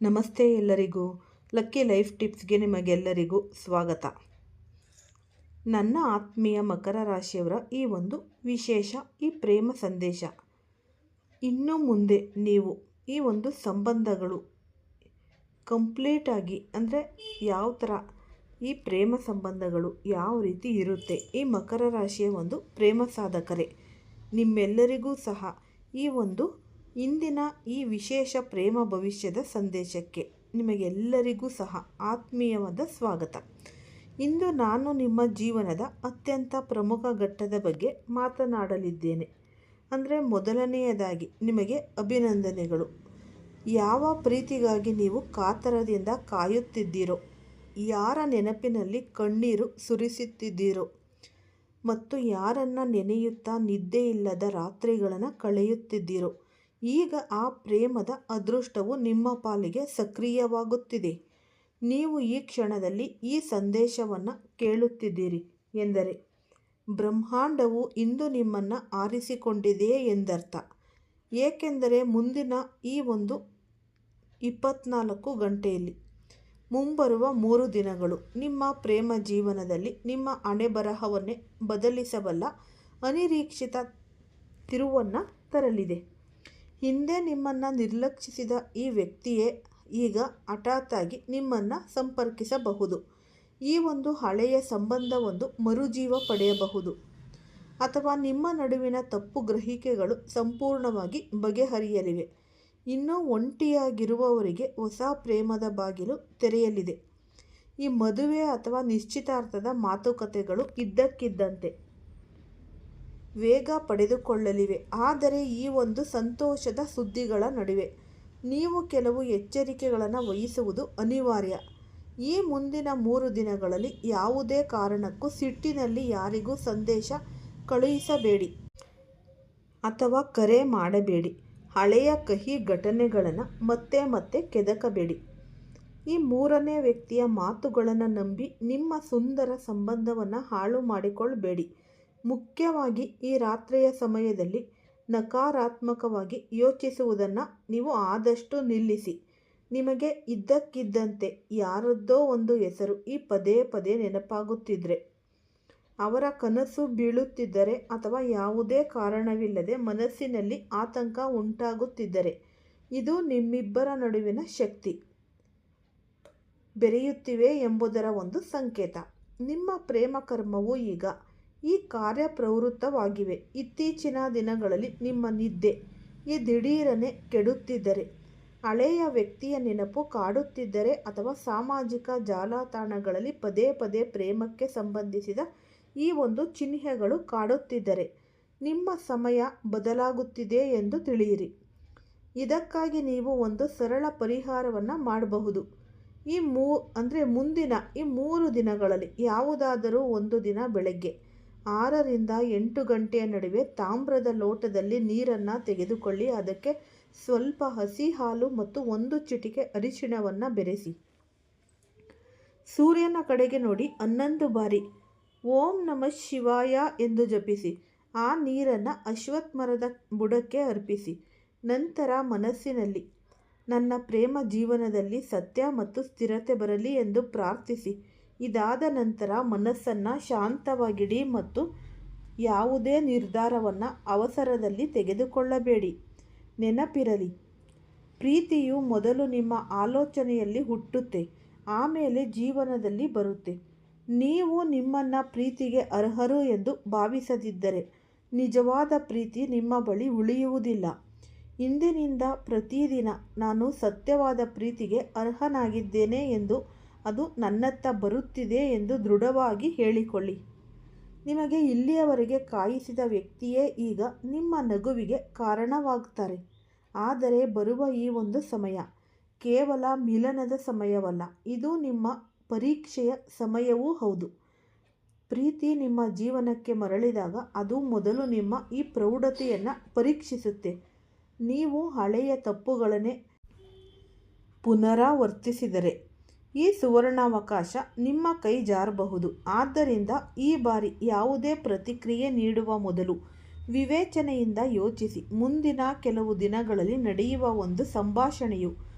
ನಮಸ್ತೆ ಎಲ್ಲರಿಗೂ. Lucky life ಟಿಪ್ಸ್ಗೆ ನಿಮಗೆಲ್ಲರಿಗೂ ಸ್ವಾಗತ. ನನ್ನ ಆತ್ಮೀಯ ಮಕರ ರಾಶಿಯವರ ಈ ಒಂದು ವಿಶೇಷ ಈ ಪ್ರೇಮ ಸಂದೇಶ, ಇನ್ನು ಮುಂದೆ ನೀವು ಈ ಒಂದು ಸಂಬಂಧಗಳು ಕಂಪ್ಲೀಟಾಗಿ ಅಂದರೆ ಯಾವ ಥರ ಈ ಪ್ರೇಮ ಸಂಬಂಧಗಳು ಯಾವ ರೀತಿ ಇರುತ್ತೆ, ಈ ಮಕರ ರಾಶಿಯ ಒಂದು ಪ್ರೇಮ ಸಾಧಕರೇ ನಿಮ್ಮೆಲ್ಲರಿಗೂ ಸಹ ಈ ಒಂದು ಇಂದಿನ ಈ ವಿಶೇಷ ಪ್ರೇಮ ಭವಿಷ್ಯದ ಸಂದೇಶಕ್ಕೆ ನಿಮಗೆಲ್ಲರಿಗೂ ಸಹ ಆತ್ಮೀಯವಾದ ಸ್ವಾಗತ. ಇಂದು ನಾನು ನಿಮ್ಮ ಜೀವನದ ಅತ್ಯಂತ ಪ್ರಮುಖ ಘಟ್ಟದ ಬಗ್ಗೆ ಮಾತನಾಡಲಿದ್ದೇನೆ. ಅಂದರೆ ಮೊದಲನೆಯದಾಗಿ ನಿಮಗೆ ಅಭಿನಂದನೆಗಳು. ಯಾವ ಪ್ರೀತಿಗಾಗಿ ನೀವು ಕಾತರದಿಂದ ಕಾಯುತ್ತಿದ್ದೀರೋ, ಯಾರ ನೆನಪಿನಲ್ಲಿ ಕಣ್ಣೀರು ಸುರಿಸುತ್ತಿದ್ದೀರೋ ಮತ್ತು ಯಾರನ್ನು ನೆನೆಯುತ್ತಾ ನಿದ್ದೆಯಿಲ್ಲದ ರಾತ್ರಿಗಳನ್ನು ಕಳೆಯುತ್ತಿದ್ದೀರೋ, ಈಗ ಆ ಪ್ರೇಮದ ಅದೃಷ್ಟವು ನಿಮ್ಮ ಪಾಲಿಗೆ ಸಕ್ರಿಯವಾಗುತ್ತಿದೆ. ನೀವು ಈ ಕ್ಷಣದಲ್ಲಿ ಈ ಸಂದೇಶವನ್ನು ಕೇಳುತ್ತಿದ್ದೀರಿ ಎಂದರೆ ಬ್ರಹ್ಮಾಂಡವು ಇಂದು ನಿಮ್ಮನ್ನು ಆರಿಸಿಕೊಂಡಿದೆ ಎಂದರ್ಥ. ಏಕೆಂದರೆ ಮುಂದಿನ ಈ ಒಂದು 24 ಗಂಟೆಯಲ್ಲಿ ಮುಂಬರುವ 3 ದಿನಗಳು ನಿಮ್ಮ ಪ್ರೇಮ ಜೀವನದಲ್ಲಿ ನಿಮ್ಮ ಹಣೆಬರಹವನ್ನೇ ಬದಲಿಸಬಲ್ಲ ಅನಿರೀಕ್ಷಿತ ತಿರುವನ್ನು ತರಲಿದೆ. ಹಿಂದೆ ನಿಮ್ಮನ್ನು ನಿರ್ಲಕ್ಷಿಸಿದ ಈ ವ್ಯಕ್ತಿಯೇ ಈಗ ಹಠಾತ್ತಾಗಿ ನಿಮ್ಮನ್ನು ಸಂಪರ್ಕಿಸಬಹುದು. ಈ ಒಂದು ಹಳೆಯ ಸಂಬಂಧವೊಂದು ಮರುಜೀವ ಪಡೆಯಬಹುದು, ಅಥವಾ ನಿಮ್ಮ ನಡುವಿನ ತಪ್ಪು ಗ್ರಹಿಕೆಗಳು ಸಂಪೂರ್ಣವಾಗಿ ಬಗೆಹರಿಯಲಿವೆ. ಇನ್ನೂ ಒಂಟಿಯಾಗಿರುವವರಿಗೆ ಹೊಸ ಪ್ರೇಮದ ಬಾಗಿಲು ತೆರೆಯಲಿದೆ. ಈ ಮದುವೆ ಅಥವಾ ನಿಶ್ಚಿತಾರ್ಥದ ಮಾತುಕತೆಗಳು ಇದ್ದಕ್ಕಿದ್ದಂತೆ ವೇಗ ಪಡೆದುಕೊಳ್ಳಲಿವೆ. ಆದರೆ ಈ ಒಂದು ಸಂತೋಷದ ಸುದ್ದಿಗಳ ನಡುವೆ ನೀವು ಕೆಲವು ಎಚ್ಚರಿಕೆಗಳನ್ನು ವಹಿಸುವುದು ಅನಿವಾರ್ಯ. ಈ ಮುಂದಿನ 3 ದಿನಗಳಲ್ಲಿ ಯಾವುದೇ ಕಾರಣಕ್ಕೂ ಸಿಟ್ಟಿನಲ್ಲಿ ಯಾರಿಗೂ ಸಂದೇಶ ಕಳುಹಿಸಬೇಡಿ ಅಥವಾ ಕರೆ ಮಾಡಬೇಡಿ. ಹಳೆಯ ಕಹಿ ಘಟನೆಗಳನ್ನು ಮತ್ತೆ ಮತ್ತೆ ಕೆದಕಬೇಡಿ. ಈ ಮೂರನೇ ವ್ಯಕ್ತಿಯ ಮಾತುಗಳನ್ನು ನಂಬಿ ನಿಮ್ಮ ಸುಂದರ ಸಂಬಂಧವನ್ನು ಹಾಳು ಮಾಡಿಕೊಳ್ಳಬೇಡಿ. ಮುಖ್ಯವಾಗಿ ಈ ರಾತ್ರಿಯ ಸಮಯದಲ್ಲಿ ನಕಾರಾತ್ಮಕವಾಗಿ ಯೋಚಿಸುವುದನ್ನು ನೀವು ಆದಷ್ಟು ನಿಲ್ಲಿಸಿ. ನಿಮಗೆ ಇದ್ದಕ್ಕಿದ್ದಂತೆ ಯಾರದ್ದೋ ಒಂದು ಹೆಸರು ಈ ಪದೇ ಪದೇ ನೆನಪಾಗುತ್ತಿದ್ದರೆ, ಅವರ ಕನಸು ಬೀಳುತ್ತಿದ್ದರೆ ಅಥವಾ ಯಾವುದೇ ಕಾರಣವಿಲ್ಲದೆ ಮನಸ್ಸಿನಲ್ಲಿ ಆತಂಕ ಉಂಟಾಗುತ್ತಿದ್ದರೆ, ಇದು ನಿಮ್ಮಿಬ್ಬರ ನಡುವಿನ ಶಕ್ತಿ ಬೆರೆಯುತ್ತಿವೆ ಎಂಬುದರ ಒಂದು ಸಂಕೇತ. ನಿಮ್ಮ ಪ್ರೇಮ ಕರ್ಮವು ಈಗ ಈ ಕಾರ್ಯಪ್ರವೃತ್ತವಾಗಿವೆ. ಇತ್ತೀಚಿನ ದಿನಗಳಲ್ಲಿ ನಿಮ್ಮ ನಿದ್ದೆ ಈ ದಿಢೀರನೆ ಕೆಡುತ್ತಿದ್ದರೆ, ಹಳೆಯ ವ್ಯಕ್ತಿಯ ನೆನಪು ಕಾಡುತ್ತಿದ್ದರೆ ಅಥವಾ ಸಾಮಾಜಿಕ ಜಾಲತಾಣಗಳಲ್ಲಿ ಪದೇ ಪದೇ ಪ್ರೇಮಕ್ಕೆ ಸಂಬಂಧಿಸಿದ ಈ ಒಂದು ಚಿಹ್ನೆಗಳು ಕಾಡುತ್ತಿದ್ದರೆ, ನಿಮ್ಮ ಸಮಯ ಬದಲಾಗುತ್ತಿದೆ ಎಂದು ತಿಳಿಯಿರಿ. ಇದಕ್ಕಾಗಿ ನೀವು ಒಂದು ಸರಳ ಪರಿಹಾರವನ್ನು ಮಾಡಬಹುದು. ಮುಂದಿನ ಈ 3 ದಿನಗಳಲ್ಲಿ ಯಾವುದಾದರೂ ಒಂದು ದಿನ ಬೆಳಗ್ಗೆ 6 ರಿಂದ 8 ಗಂಟೆಯ ನಡುವೆ ತಾಮ್ರದ ಲೋಟದಲ್ಲಿ ನೀರನ್ನು ತೆಗೆದುಕೊಳ್ಳಿ. ಅದಕ್ಕೆ ಸ್ವಲ್ಪ ಹಸಿ ಹಾಲು ಮತ್ತು 1 ಚಿಟಿಕೆ ಅರಿಶಿಣವನ್ನು ಬೆರೆಸಿ ಸೂರ್ಯನ ಕಡೆಗೆ ನೋಡಿ 11 ಬಾರಿ ಓಂ ನಮಃ ಶಿವಾಯ ಎಂದು ಜಪಿಸಿ ಆ ನೀರನ್ನು ಅಶ್ವತ್ಥ ಮರದ ಬುಡಕ್ಕೆ ಅರ್ಪಿಸಿ. ನಂತರ ಮನಸ್ಸಿನಲ್ಲಿ ನನ್ನ ಪ್ರೇಮ ಜೀವನದಲ್ಲಿ ಸತ್ಯ ಮತ್ತು ಸ್ಥಿರತೆ ಬರಲಿ ಎಂದು ಪ್ರಾರ್ಥಿಸಿ. ಇದಾದ ನಂತರ ಮನಸ್ಸನ್ನು ಶಾಂತವಾಗಿಡಿ ಮತ್ತು ಯಾವುದೇ ನಿರ್ಧಾರವನ್ನು ಅವಸರದಲ್ಲಿ ತೆಗೆದುಕೊಳ್ಳಬೇಡಿ. ನೆನಪಿರಲಿ, ಪ್ರೀತಿಯು ಮೊದಲು ನಿಮ್ಮ ಆಲೋಚನೆಯಲ್ಲಿ ಹುಟ್ಟುತ್ತೆ, ಆಮೇಲೆ ಜೀವನದಲ್ಲಿ ಬರುತ್ತೆ. ನೀವು ನಿಮ್ಮನ್ನು ಪ್ರೀತಿಗೆ ಅರ್ಹರು ಎಂದು ಭಾವಿಸದಿದ್ದರೆ ನಿಜವಾದ ಪ್ರೀತಿ ನಿಮ್ಮ ಬಳಿ ಉಳಿಯುವುದಿಲ್ಲ. ಇಂದಿನಿಂದ ಪ್ರತಿದಿನ ನಾನು ಸತ್ಯವಾದ ಪ್ರೀತಿಗೆ ಅರ್ಹನಾಗಿದ್ದೇನೆ ಎಂದು ಅದು ನನ್ನತ್ತ ಬರುತ್ತಿದೆ ಎಂದು ದೃಢವಾಗಿ ಹೇಳಿಕೊಳ್ಳಿ. ನಿಮಗೆ ಇಲ್ಲಿಯವರೆಗೆ ಕಾಯಿಸಿದ ವ್ಯಕ್ತಿಯೇ ಈಗ ನಿಮ್ಮ ನಗುವಿಗೆ ಕಾರಣವಾಗ್ತಾರೆ. ಆದರೆ ಬರುವ ಈ ಒಂದು ಸಮಯ ಕೇವಲ ಮಿಲನದ ಸಮಯವಲ್ಲ, ಇದು ನಿಮ್ಮ ಪರೀಕ್ಷೆಯ ಸಮಯವೂ ಹೌದು. ಪ್ರೀತಿ ನಿಮ್ಮ ಜೀವನಕ್ಕೆ ಮರಳಿದಾಗ ಅದು ಮೊದಲು ನಿಮ್ಮ ಈ ಪ್ರೌಢತೆಯನ್ನು ಪರೀಕ್ಷಿಸುತ್ತೆ. ನೀವು ಹಳೆಯ ತಪ್ಪುಗಳನ್ನೇ ಪುನರಾವರ್ತಿಸಿದರೆ ಈ ಸುವರ್ಣಾವಕಾಶ ನಿಮ್ಮ ಕೈ ಜಾರಬಹುದು. ಆದ್ದರಿಂದ ಈ ಬಾರಿ ಯಾವುದೇ ಪ್ರತಿಕ್ರಿಯೆ ನೀಡುವ ಮೊದಲು ವಿವೇಚನೆಯಿಂದ ಯೋಚಿಸಿ. ಮುಂದಿನ ಕೆಲವು ದಿನಗಳಲ್ಲಿ ನಡೆಯುವ ಒಂದು ಸಂಭಾಷಣೆಯು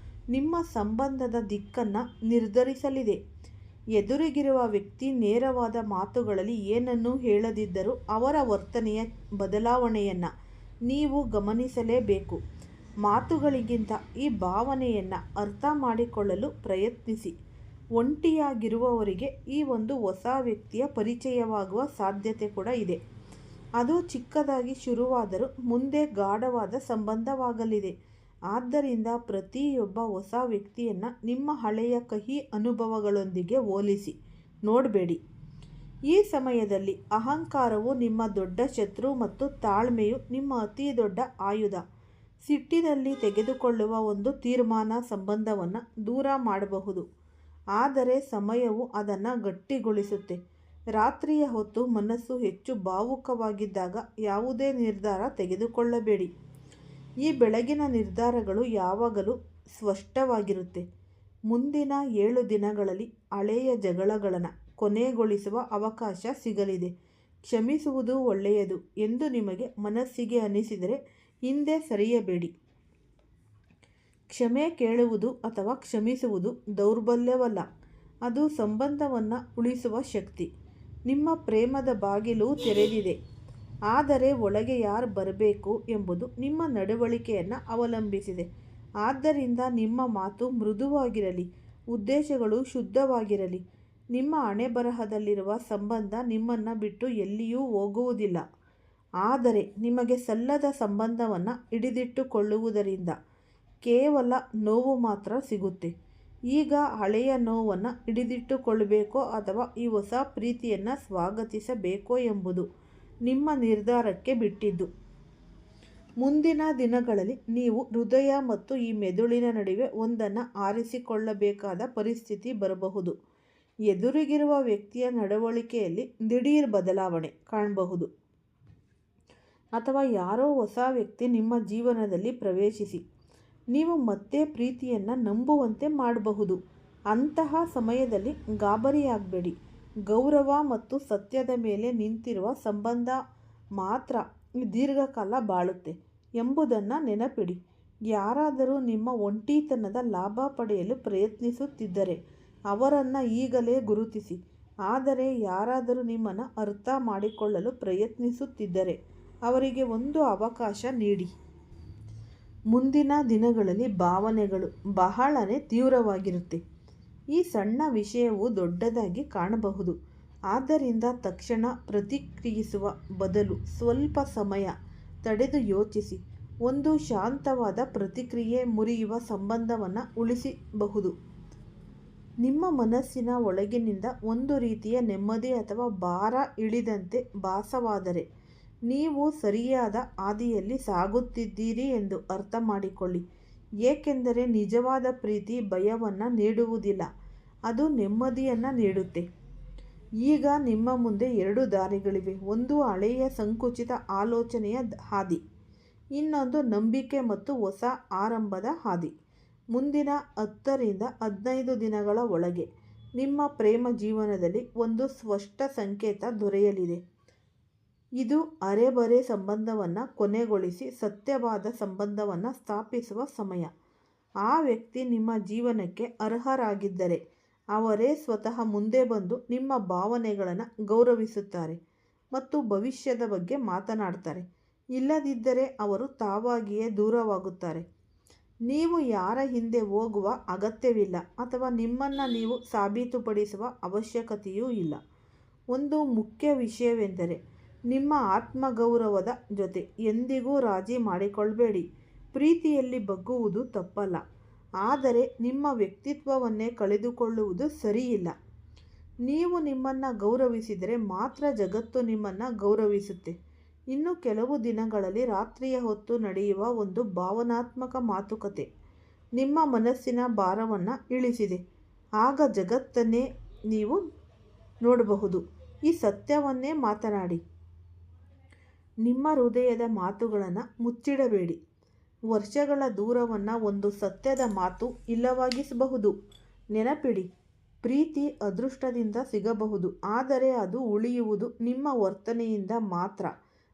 ನಿಮ್ಮ ಸಂಬಂಧದ ದಿಕ್ಕನ್ನು ನಿರ್ಧರಿಸಲಿದೆ. ಎದುರಿಗಿರುವ ವ್ಯಕ್ತಿ ನೇರವಾದ ಮಾತುಗಳಲ್ಲಿ ಏನನ್ನೂ ಹೇಳದಿದ್ದರೂ ಅವರ ವರ್ತನೆಯ ಬದಲಾವಣೆಯನ್ನು ನೀವು ಗಮನಿಸಲೇಬೇಕು. ಮಾತುಗಳಿಗಿಂತ ಈ ಭಾವನೆಯನ್ನು ಅರ್ಥ ಮಾಡಿಕೊಳ್ಳಲು ಪ್ರಯತ್ನಿಸಿ. ಒಂಟಿಯಾಗಿರುವವರಿಗೆ ಈ ಒಂದು ಹೊಸ ವ್ಯಕ್ತಿಯ ಪರಿಚಯವಾಗುವ ಸಾಧ್ಯತೆ ಕೂಡ ಇದೆ. ಅದು ಚಿಕ್ಕದಾಗಿ ಶುರುವಾದರೂ ಮುಂದೆ ಗಾಢವಾದ ಸಂಬಂಧವಾಗಲಿದೆ. ಆದ್ದರಿಂದ ಪ್ರತಿಯೊಬ್ಬ ಹೊಸ ವ್ಯಕ್ತಿಯನ್ನು ನಿಮ್ಮ ಹಳೆಯ ಕಹಿ ಅನುಭವಗಳೊಂದಿಗೆ ಹೋಲಿಸಿ ನೋಡಬೇಡಿ. ಈ ಸಮಯದಲ್ಲಿ ಅಹಂಕಾರವು ನಿಮ್ಮ ದೊಡ್ಡ ಶತ್ರು ಮತ್ತು ತಾಳ್ಮೆಯು ನಿಮ್ಮ ಅತಿ ದೊಡ್ಡ ಆಯುಧ. ಸಿಟ್ಟಿನಲ್ಲಿ ತೆಗೆದುಕೊಳ್ಳುವ ಒಂದು ತೀರ್ಮಾನ ಸಂಬಂಧವನ್ನು ದೂರ ಮಾಡಬಹುದು, ಆದರೆ ಸಮಯವು ಅದನ್ನು ಗಟ್ಟಿಗೊಳಿಸುತ್ತೆ. ರಾತ್ರಿಯ ಹೊತ್ತು ಮನಸ್ಸು ಹೆಚ್ಚು ಭಾವುಕವಾಗಿದ್ದಾಗ ಯಾವುದೇ ನಿರ್ಧಾರ ತೆಗೆದುಕೊಳ್ಳಬೇಡಿ. ಈ ಬೆಳಗಿನ ನಿರ್ಧಾರಗಳು ಯಾವಾಗಲೂ ಸ್ಪಷ್ಟವಾಗಿರುತ್ತೆ. ಮುಂದಿನ 7 ದಿನಗಳಲ್ಲಿ ಹಳೆಯ ಜಗಳಗಳನ್ನು ಕೊನೆಗೊಳಿಸುವ ಅವಕಾಶ ಸಿಗಲಿದೆ. ಕ್ಷಮಿಸುವುದು ಒಳ್ಳೆಯದು ಎಂದು ನಿಮಗೆ ಮನಸ್ಸಿಗೆ ಅನಿಸಿದರೆ ಹಿಂದೆ ಸರಿಯಬೇಡಿ. ಕ್ಷಮೆ ಕೇಳುವುದು ಅಥವಾ ಕ್ಷಮಿಸುವುದು ದೌರ್ಬಲ್ಯವಲ್ಲ, ಅದು ಸಂಬಂಧವನ್ನು ಉಳಿಸುವ ಶಕ್ತಿ. ನಿಮ್ಮ ಪ್ರೇಮದ ಬಾಗಿಲು ತೆರೆದಿದೆ, ಆದರೆ ಒಳಗೆ ಯಾರು ಬರಬೇಕು ಎಂಬುದು ನಿಮ್ಮ ನಡವಳಿಕೆಯನ್ನು ಅವಲಂಬಿಸಿದೆ. ಆದ್ದರಿಂದ ನಿಮ್ಮ ಮಾತು ಮೃದುವಾಗಿರಲಿ, ಉದ್ದೇಶಗಳು ಶುದ್ಧವಾಗಿರಲಿ. ನಿಮ್ಮ ಹಣೆಬರಹದಲ್ಲಿರುವ ಸಂಬಂಧ ನಿಮ್ಮನ್ನು ಬಿಟ್ಟು ಎಲ್ಲಿಯೂ ಹೋಗುವುದಿಲ್ಲ, ಆದರೆ ನಿಮಗೆ ಸಲ್ಲದ ಸಂಬಂಧವನ್ನು ಹಿಡಿದಿಟ್ಟುಕೊಳ್ಳುವುದರಿಂದ ಕೇವಲ ನೋವು ಮಾತ್ರ ಸಿಗುತ್ತೆ. ಈಗ ಹಳೆಯ ನೋವನ್ನು ಹಿಡಿದಿಟ್ಟುಕೊಳ್ಳಬೇಕೋ ಅಥವಾ ಈ ಹೊಸ ಪ್ರೀತಿಯನ್ನು ಸ್ವಾಗತಿಸಬೇಕೋ ಎಂಬುದು ನಿಮ್ಮ ನಿರ್ಧಾರಕ್ಕೆ ಬಿಟ್ಟಿದ್ದು. ಮುಂದಿನ ದಿನಗಳಲ್ಲಿ ನೀವು ಹೃದಯ ಮತ್ತು ಈ ಮೆದುಳಿನ ನಡುವೆ ಒಂದನ್ನು ಆರಿಸಿಕೊಳ್ಳಬೇಕಾದ ಪರಿಸ್ಥಿತಿ ಬರಬಹುದು. ಎದುರಿಗಿರುವ ವ್ಯಕ್ತಿಯ ನಡವಳಿಕೆಯಲ್ಲಿ ದಿಢೀರ್ ಬದಲಾವಣೆ ಕಾಣಬಹುದು, ಅಥವಾ ಯಾರೋ ಹೊಸ ವ್ಯಕ್ತಿ ನಿಮ್ಮ ಜೀವನದಲ್ಲಿ ಪ್ರವೇಶಿಸಿ ನೀವು ಮತ್ತೆ ಪ್ರೀತಿಯನ್ನು ನಂಬುವಂತೆ ಮಾಡಬಹುದು. ಅಂತಹ ಸಮಯದಲ್ಲಿ ಗಾಬರಿಯಾಗಬೇಡಿ. ಗೌರವ ಮತ್ತು ಸತ್ಯದ ಮೇಲೆ ನಿಂತಿರುವ ಸಂಬಂಧ ಮಾತ್ರ ದೀರ್ಘಕಾಲ ಬಾಳುತ್ತೆ ಎಂಬುದನ್ನು ನೆನಪಿಡಿ. ಯಾರಾದರೂ ನಿಮ್ಮ ಒಂಟಿತನದ ಲಾಭ ಪಡೆಯಲು ಪ್ರಯತ್ನಿಸುತ್ತಿದ್ದರೆ ಅವರನ್ನು ಈಗಲೇ ಗುರುತಿಸಿ. ಆದರೆ ಯಾರಾದರೂ ನಿಮ್ಮನ್ನು ಅರ್ಥ ಮಾಡಿಕೊಳ್ಳಲು ಪ್ರಯತ್ನಿಸುತ್ತಿದ್ದರೆ ಅವರಿಗೆ ಒಂದು ಅವಕಾಶ ನೀಡಿ. ಮುಂದಿನ ದಿನಗಳಲ್ಲಿ ಭಾವನೆಗಳು ಬಹಳನೇ ತೀವ್ರವಾಗಿರುತ್ತೆ. ಈ ಸಣ್ಣ ವಿಷಯವು ದೊಡ್ಡದಾಗಿ ಕಾಣಬಹುದು. ಆದ್ದರಿಂದ ತಕ್ಷಣ ಪ್ರತಿಕ್ರಿಯಿಸುವ ಬದಲು ಸ್ವಲ್ಪ ಸಮಯ ತಡೆದು ಯೋಚಿಸಿ. ಒಂದು ಶಾಂತವಾದ ಪ್ರತಿಕ್ರಿಯೆ ಮುರಿಯುವ ಸಂಬಂಧವನ್ನು ಉಳಿಸಬಹುದು. ನಿಮ್ಮ ಮನಸ್ಸಿನ ಒಳಗಿನಿಂದ ಒಂದು ರೀತಿಯ ನೆಮ್ಮದಿ ಅಥವಾ ಭಾರ ಇಳಿದಂತೆ ಭಾಸವಾದರೆ ನೀವು ಸರಿಯಾದ ಹಾದಿಯಲ್ಲಿ ಸಾಗುತ್ತಿದ್ದೀರಿ ಎಂದು ಅರ್ಥ ಮಾಡಿಕೊಳ್ಳಿ. ಏಕೆಂದರೆ ನಿಜವಾದ ಪ್ರೀತಿ ಭಯವನ್ನು ನೀಡುವುದಿಲ್ಲ, ಅದು ನೆಮ್ಮದಿಯನ್ನು ನೀಡುತ್ತೆ. ಈಗ ನಿಮ್ಮ ಮುಂದೆ 2 ದಾರಿಗಳಿವೆ. ಒಂದು ಹಳೆಯ ಸಂಕುಚಿತ ಆಲೋಚನೆಯ ಹಾದಿ, ಇನ್ನೊಂದು ನಂಬಿಕೆ ಮತ್ತು ಹೊಸ ಆರಂಭದ ಹಾದಿ. ಮುಂದಿನ 10 ರಿಂದ 15 ದಿನಗಳ ಒಳಗೆ ನಿಮ್ಮ ಪ್ರೇಮ ಜೀವನದಲ್ಲಿ ಒಂದು ಸ್ಪಷ್ಟ ಸಂಕೇತ ದೊರೆಯಲಿದೆ. ಇದು ಅರೆಬರೆ ಸಂಬಂಧವನ್ನು ಕೊನೆಗೊಳಿಸಿ ಸತ್ಯವಾದ ಸಂಬಂಧವನ್ನು ಸ್ಥಾಪಿಸುವ ಸಮಯ. ಆ ವ್ಯಕ್ತಿ ನಿಮ್ಮ ಜೀವನಕ್ಕೆ ಅರ್ಹರಾಗಿದ್ದರೆ ಅವರೇ ಸ್ವತಃ ಮುಂದೆ ಬಂದು ನಿಮ್ಮ ಭಾವನೆಗಳನ್ನು ಗೌರವಿಸುತ್ತಾರೆ ಮತ್ತು ಭವಿಷ್ಯದ ಬಗ್ಗೆ ಮಾತನಾಡ್ತಾರೆ. ಇಲ್ಲದಿದ್ದರೆ ಅವರು ತಾವಾಗಿಯೇ ದೂರವಾಗುತ್ತಾರೆ. ನೀವು ಯಾರ ಹಿಂದೆ ಹೋಗುವ ಅಗತ್ಯವಿಲ್ಲ ಅಥವಾ ನಿಮ್ಮನ್ನು ನೀವು ಸಾಬೀತುಪಡಿಸುವ ಅವಶ್ಯಕತೆಯೂ ಇಲ್ಲ. ಒಂದು ಮುಖ್ಯ ವಿಷಯವೆಂದರೆ ನಿಮ್ಮ ಆತ್ಮಗೌರವದ ಜೊತೆ ಎಂದಿಗೂ ರಾಜಿ ಮಾಡಿಕೊಳ್ಳಬೇಡಿ. ಪ್ರೀತಿಯಲ್ಲಿ ಬಗ್ಗುವುದು ತಪ್ಪಲ್ಲ, ಆದರೆ ನಿಮ್ಮ ವ್ಯಕ್ತಿತ್ವವನ್ನೇ ಕಳೆದುಕೊಳ್ಳುವುದು ಸರಿಯಿಲ್ಲ. ನೀವು ನಿಮ್ಮನ್ನು ಗೌರವಿಸಿದರೆ ಮಾತ್ರ ಜಗತ್ತು ನಿಮ್ಮನ್ನು ಗೌರವಿಸುತ್ತೆ. ಇನ್ನು ಕೆಲವು ದಿನಗಳಲ್ಲಿ ರಾತ್ರಿಯ ಹೊತ್ತು ನಡೆಯುವ ಒಂದು ಭಾವನಾತ್ಮಕ ಮಾತುಕತೆ ನಿಮ್ಮ ಮನಸ್ಸಿನ ಭಾರವನ್ನು ಇಳಿಸಿದೆ. ಆಗ ಜಗತ್ತನ್ನೇ ನೀವು ನೋಡಬಹುದು. ಈ ಸತ್ಯವನ್ನೇ ಮಾತನಾಡಿ. ನಿಮ್ಮ ಹೃದಯದ ಮಾತುಗಳನ್ನು ಮುಚ್ಚಿಡಬೇಡಿ. ವರ್ಷಗಳ ದೂರವನ್ನು ಒಂದು ಸತ್ಯದ ಮಾತು ಇಲ್ಲವಾಗಿಸಬಹುದು. ನೆನಪಿಡಿ, ಪ್ರೀತಿ ಅದೃಷ್ಟದಿಂದ ಸಿಗಬಹುದು, ಆದರೆ ಅದು ಉಳಿಯುವುದು ನಿಮ್ಮ ವರ್ತನೆಯಿಂದ ಮಾತ್ರ.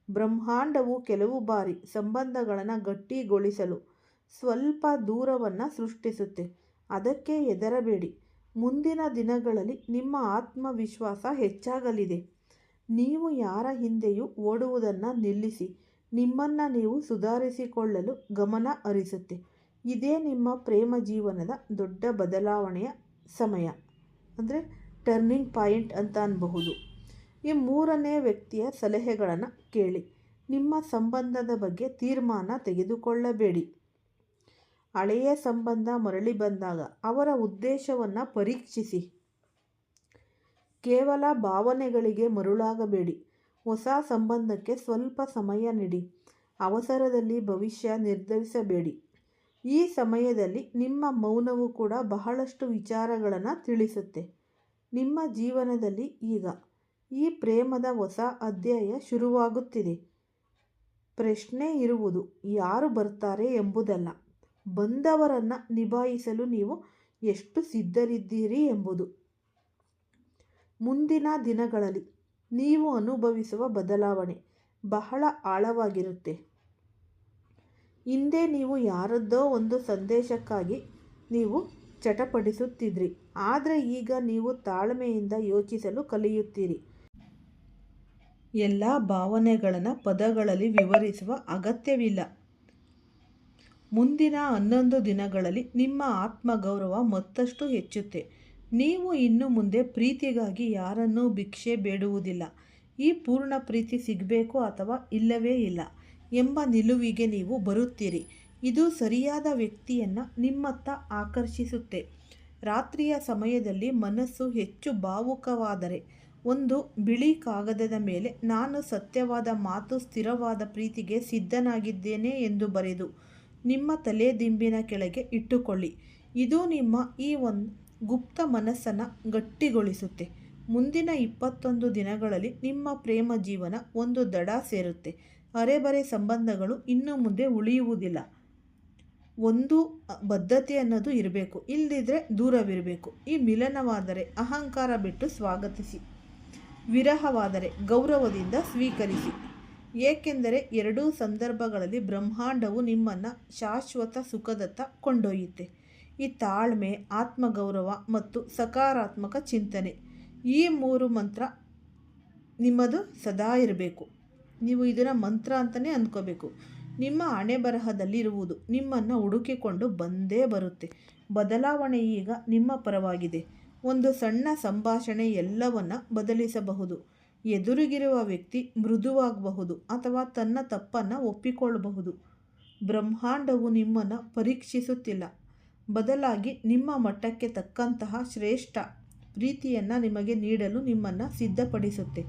ಬ್ರಹ್ಮಾಂಡವು ಕೆಲವು ಬಾರಿ ಸಂಬಂಧಗಳನ್ನು ಗಟ್ಟಿಗೊಳಿಸಲು ಸ್ವಲ್ಪ ದೂರವನ್ನು ಸೃಷ್ಟಿಸುತ್ತೆ. ಅದಕ್ಕೆ ಹೆದರಬೇಡಿ. ಮುಂದಿನ ದಿನಗಳಲ್ಲಿ ನಿಮ್ಮ ಆತ್ಮವಿಶ್ವಾಸ ಹೆಚ್ಚಾಗಲಿದೆ. ನೀವು ಯಾರ ಹಿಂದೆಯೂ ಓಡುವುದನ್ನು ನಿಲ್ಲಿಸಿ ನಿಮ್ಮನ್ನು ನೀವು ಸುಧಾರಿಸಿಕೊಳ್ಳಲು ಗಮನ ಹರಿಸುತ್ತೆ. ಇದೇ ನಿಮ್ಮ ಪ್ರೇಮ ಜೀವನದ ದೊಡ್ಡ ಬದಲಾವಣೆಯ ಸಮಯ, ಅಂದರೆ ಟರ್ನಿಂಗ್ ಪಾಯಿಂಟ್ ಅಂತ ಅನ್ಬಹುದು. ಈ ಮೂರನೇ ವ್ಯಕ್ತಿಯ ಸಲಹೆಗಳನ್ನು ಕೇಳಿ. ನಿಮ್ಮ ಸಂಬಂಧದ ಬಗ್ಗೆ ತೀರ್ಮಾನ ತೆಗೆದುಕೊಳ್ಳಬೇಡಿ. ಹಳೆಯ ಸಂಬಂಧ ಮರಳಿ ಬಂದಾಗ ಅವರ ಉದ್ದೇಶವನ್ನು ಪರೀಕ್ಷಿಸಿ. ಕೇವಲ ಭಾವನೆಗಳಿಗೆ ಮರುಳಾಗಬೇಡಿ. ಹೊಸ ಸಂಬಂಧಕ್ಕೆ ಸ್ವಲ್ಪ ಸಮಯ ನೀಡಿ. ಅವಸರದಲ್ಲಿ ಭವಿಷ್ಯ ನಿರ್ಧರಿಸಬೇಡಿ. ಈ ಸಮಯದಲ್ಲಿ ನಿಮ್ಮ ಮೌನವು ಕೂಡ ಬಹಳಷ್ಟು ವಿಚಾರಗಳನ್ನು ತಿಳಿಸುತ್ತೆ. ನಿಮ್ಮ ಜೀವನದಲ್ಲಿ ಈಗ ಈ ಪ್ರೇಮದ ಹೊಸ ಅಧ್ಯಾಯ ಶುರುವಾಗುತ್ತಿದೆ. ಪ್ರಶ್ನೆ ಇರುವುದು ಯಾರು ಬರ್ತಾರೆ ಎಂಬುದಲ್ಲ, ಬಂದವರನ್ನು ನಿಭಾಯಿಸಲು ನೀವು ಎಷ್ಟು ಸಿದ್ಧರಿದ್ದೀರಿ ಎಂಬುದು. ಮುಂದಿನ ದಿನಗಳಲ್ಲಿ ನೀವು ಅನುಭವಿಸುವ ಬದಲಾವಣೆ ಬಹಳ ಆಳವಾಗಿರುತ್ತೆ. ಹಿಂದೆ ನೀವು ಯಾರದ್ದೋ ಒಂದು ಸಂದೇಶಕ್ಕಾಗಿ ನೀವು ಚಟಪಡಿಸುತ್ತಿದ್ರಿ, ಆದರೆ ಈಗ ನೀವು ತಾಳ್ಮೆಯಿಂದ ಯೋಚಿಸಲು ಕಲಿಯುತ್ತೀರಿ. ಎಲ್ಲ ಭಾವನೆಗಳನ್ನು ಪದಗಳಲ್ಲಿ ವಿವರಿಸುವ ಅಗತ್ಯವಿಲ್ಲ. ಮುಂದಿನ 11 ದಿನಗಳಲ್ಲಿ ನಿಮ್ಮ ಆತ್ಮಗೌರವ ಮತ್ತಷ್ಟು ಹೆಚ್ಚುತ್ತೆ. ನೀವು ಇನ್ನು ಮುಂದೆ ಪ್ರೀತಿಗಾಗಿ ಯಾರನ್ನೂ ಭಿಕ್ಷೆ ಬೇಡುವುದಿಲ್ಲ. ಈ ಪೂರ್ಣ ಪ್ರೀತಿ ಸಿಗಬೇಕು ಅಥವಾ ಇಲ್ಲವೇ ಇಲ್ಲ ಎಂಬ ನಿಲುವಿಗೆ ನೀವು ಬರುತ್ತೀರಿ. ಇದು ಸರಿಯಾದ ವ್ಯಕ್ತಿಯನ್ನು ನಿಮ್ಮತ್ತ ಆಕರ್ಷಿಸುತ್ತೆ. ರಾತ್ರಿಯ ಸಮಯದಲ್ಲಿ ಮನಸ್ಸು ಹೆಚ್ಚು ಭಾವುಕವಾದರೆ ಒಂದು ಬಿಳಿ ಕಾಗದದ ಮೇಲೆ ನಾನು ಸತ್ಯವಾದ ಮಾತು ಸ್ಥಿರವಾದ ಪ್ರೀತಿಗೆ ಸಿದ್ಧನಾಗಿದ್ದೇನೆ ಎಂದು ಬರೆದು ನಿಮ್ಮ ತಲೆದಿಂಬಿನ ಕೆಳಗೆ ಇಟ್ಟುಕೊಳ್ಳಿ. ಇದು ನಿಮ್ಮ ಈ ಒಂದು ಗುಪ್ತ ಮನಸ್ಸನ್ನು ಗಟ್ಟಿಗೊಳಿಸುತ್ತೆ. ಮುಂದಿನ 21 ದಿನಗಳಲ್ಲಿ ನಿಮ್ಮ ಪ್ರೇಮ ಜೀವನ ಒಂದು ದಡ ಸೇರುತ್ತೆ. ಅರೆಬರೆ ಸಂಬಂಧಗಳು ಇನ್ನು ಮುಂದೆ ಉಳಿಯುವುದಿಲ್ಲ. ಒಂದು ಬದ್ಧತೆ ಅನ್ನೋದು ಇರಬೇಕು, ಇಲ್ಲದಿದ್ದರೆ ದೂರವಿರಬೇಕು. ಈ ಮಿಲನವಾದರೆ ಅಹಂಕಾರ ಬಿಟ್ಟು ಸ್ವಾಗತಿಸಿ, ವಿರಹವಾದರೆ ಗೌರವದಿಂದ ಸ್ವೀಕರಿಸಿ. ಏಕೆಂದರೆ ಎರಡೂ ಸಂದರ್ಭಗಳಲ್ಲಿ ಬ್ರಹ್ಮಾಂಡವು ನಿಮ್ಮನ್ನು ಶಾಶ್ವತ ಸುಖದತ್ತ ಕೊಂಡೊಯ್ಯುತ್ತೆ. ಈ ತಾಳ್ಮೆ, ಆತ್ಮಗೌರವ ಮತ್ತು ಸಕಾರಾತ್ಮಕ ಚಿಂತನೆ, ಈ 3 ಮಂತ್ರ ನಿಮ್ಮದು ಸದಾ ಇರಬೇಕು. ನೀವು ಇದನ್ನು ಮಂತ್ರ ಅಂತಲೇ ಅಂದ್ಕೋಬೇಕು. ನಿಮ್ಮ ಹಣೆ ಬರಹದಲ್ಲಿರುವುದು ನಿಮ್ಮನ್ನು ಹುಡುಕಿಕೊಂಡು ಬಂದೇ ಬರುತ್ತೆ. ಬದಲಾವಣೆ ಈಗ ನಿಮ್ಮ ಪರವಾಗಿದೆ. ಒಂದು ಸಣ್ಣ ಸಂಭಾಷಣೆ ಎಲ್ಲವನ್ನ ಬದಲಿಸಬಹುದು. ಎದುರಿಗಿರುವ ವ್ಯಕ್ತಿ ಮೃದುವಾಗಬಹುದು ಅಥವಾ ತನ್ನ ತಪ್ಪನ್ನು ಒಪ್ಪಿಕೊಳ್ಳಬಹುದು. ಬ್ರಹ್ಮಾಂಡವು ನಿಮ್ಮನ್ನು ಪರೀಕ್ಷಿಸುತ್ತಿಲ್ಲ, ಬದಲಾಗಿ ನಿಮ್ಮ ಮಟ್ಟಕ್ಕೆ ತಕ್ಕಂತಹ ಶ್ರೇಷ್ಠ ಪ್ರೀತಿಯನ್ನು ನಿಮಗೆ ನೀಡಲು ನಿಮ್ಮನ್ನು ಸಿದ್ಧಪಡಿಸುತ್ತೆ.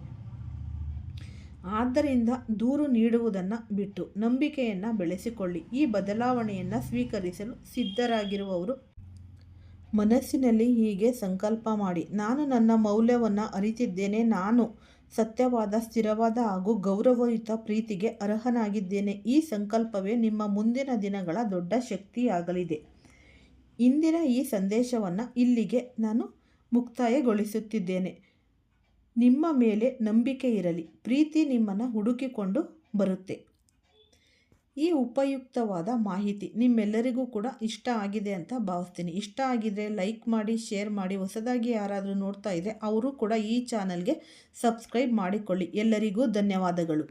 ಆದ್ದರಿಂದ ದೂರು ನೀಡುವುದನ್ನು ಬಿಟ್ಟು ನಂಬಿಕೆಯನ್ನು ಬೆಳೆಸಿಕೊಳ್ಳಿ. ಈ ಬದಲಾವಣೆಯನ್ನು ಸ್ವೀಕರಿಸಲು ಸಿದ್ಧರಾಗಿರುವವರು ಮನಸ್ಸಿನಲ್ಲಿ ಹೀಗೆ ಸಂಕಲ್ಪ ಮಾಡಿ: ನಾನು ನನ್ನ ಮೌಲ್ಯವನ್ನು ಅರಿತಿದ್ದೇನೆ. ನಾನು ಸತ್ಯವಾದ, ಸ್ಥಿರವಾದ ಹಾಗೂ ಗೌರವಯುತ ಪ್ರೀತಿಗೆ ಅರ್ಹನಾಗಿದ್ದೇನೆ. ಈ ಸಂಕಲ್ಪವೇ ನಿಮ್ಮ ಮುಂದಿನ ದಿನಗಳ ದೊಡ್ಡ ಶಕ್ತಿಯಾಗಲಿದೆ. ಇಂದಿನ ಈ ಸಂದೇಶವನ್ನು ಇಲ್ಲಿಗೆ ನಾನು ಮುಕ್ತಾಯಗೊಳಿಸುತ್ತಿದ್ದೇನೆ. ನಿಮ್ಮ ಮೇಲೆ ನಂಬಿಕೆ ಇರಲಿ. ಪ್ರೀತಿ ನಿಮ್ಮನ್ನು ಹುಡುಕಿಕೊಂಡು ಬರುತ್ತೆ. ಈ ಉಪಯುಕ್ತವಾದ ಮಾಹಿತಿ ನಿಮ್ಮೆಲ್ಲರಿಗೂ ಕೂಡ ಇಷ್ಟ ಆಗಿದೆ ಅಂತ ಭಾವಿಸ್ತೀನಿ. ಇಷ್ಟ ಆಗಿದ್ರೆ ಲೈಕ್ ಮಾಡಿ, ಶೇರ್ ಮಾಡಿ. ಹೊಸದಾಗಿ ಯಾರಾದರೂ ನೋಡ್ತಾ ಇದ್ದರೆ ಅವರು ಕೂಡ ಈ ಚಾನಲ್ಗೆ ಸಬ್ಸ್ಕ್ರೈಬ್ ಮಾಡಿಕೊಳ್ಳಿ. ಎಲ್ಲರಿಗೂ ಧನ್ಯವಾದಗಳು.